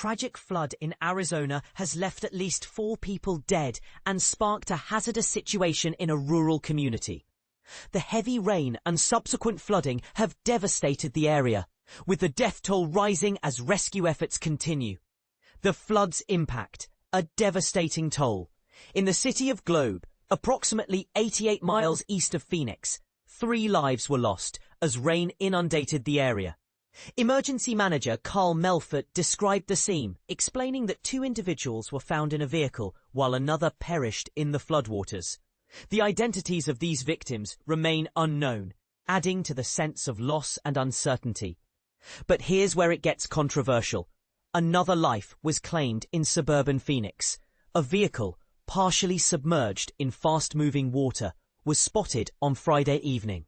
tragic flood in Arizona has left at least 4 people dead and sparked a hazardous situation in a rural community. The heavy rain and subsequent flooding have devastated the area, with the death toll rising as rescue efforts continue. The flood's impact, a devastating toll. In the city of Globe, approximately 88 miles east of Phoenix, 3 lives were lost as rain inundated the area. Emergency manager Carl Melfort described the scene, explaining that 2 individuals were found in a vehicle while another perished in the floodwaters. The identities of these victims remain unknown, adding to the sense of loss and uncertainty. But here's where it gets controversial. Another life was claimed in suburban Phoenix. A vehicle, partially submerged in fast-moving water, was spotted on Friday evening.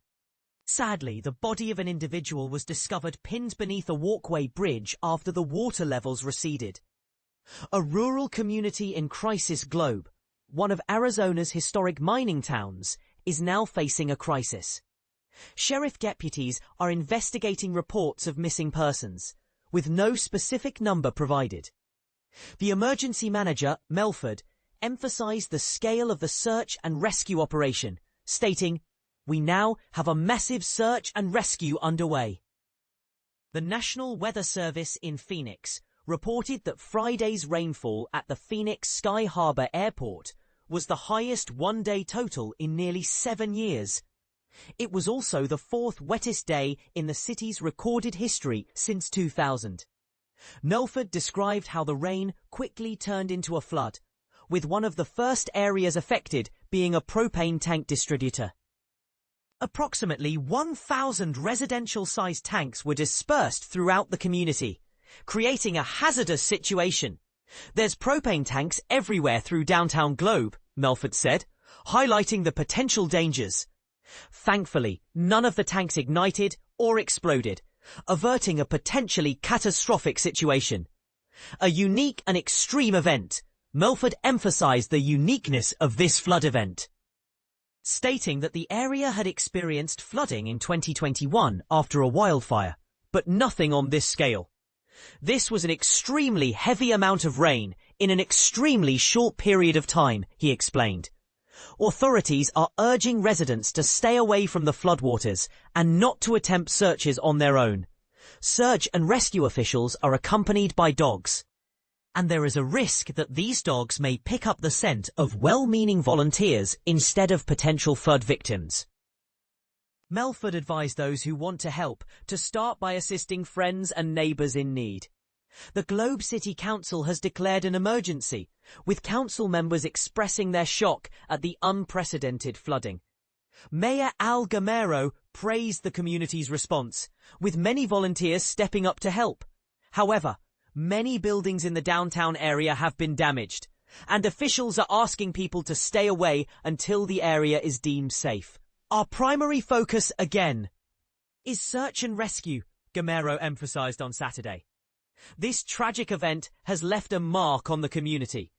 Sadly, the body of an individual was discovered pinned beneath a walkway bridge after the water levels receded. A rural community in crisis, Globe, one of Arizona's historic mining towns, is now facing a crisis. Sheriff deputies are investigating reports of missing persons, with no specific number provided. The emergency manager, Melford, emphasized the scale of the search and rescue operation, stating, "We now have a massive search and rescue underway." The National Weather Service in Phoenix reported that Friday's rainfall at the Phoenix Sky Harbor Airport was the highest one-day total in nearly 7 years. It was also the 4th wettest day in the city's recorded history since 2000. Melford described how the rain quickly turned into a flood, with one of the first areas affected being a propane tank distributor. Approximately 1,000 residential-sized tanks were dispersed throughout the community, creating a hazardous situation. "There's propane tanks everywhere through downtown Globe," Melford said, highlighting the potential dangers. Thankfully, none of the tanks ignited or exploded, averting a potentially catastrophic situation. A unique and extreme event. Melford emphasized the uniqueness of this flood event, stating that the area had experienced flooding in 2021 after a wildfire, but nothing on this scale. This was an extremely heavy amount of rain in an extremely short period of time, he explained. Authorities are urging residents to stay away from the floodwaters and not to attempt searches on their own. Search and rescue officials are accompanied by dogs, and there is a risk that these dogs may pick up the scent of well-meaning volunteers instead of potential flood victims. Melford advised those who want to help to start by assisting friends and neighbors in need. The Globe City Council has declared an emergency, with council members expressing their shock at the unprecedented flooding. Mayor Al Gamero praised the community's response, with many volunteers stepping up to help. However, many buildings in the downtown area have been damaged, and officials are asking people to stay away until the area is deemed safe. "Our primary focus, again, is search and rescue," Gamero emphasized on Saturday. "This tragic event has left a mark on the community,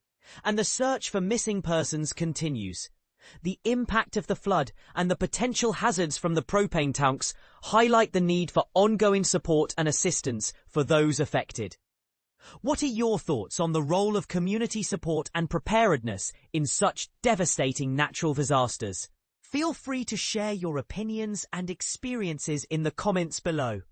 and the search for missing persons continues. The impact of the flood and the potential hazards from the propane tanks highlight the need for ongoing support and assistance for those affected." What are your thoughts on the role of community support and preparedness in such devastating natural disasters? Feel free to share your opinions and experiences in the comments below.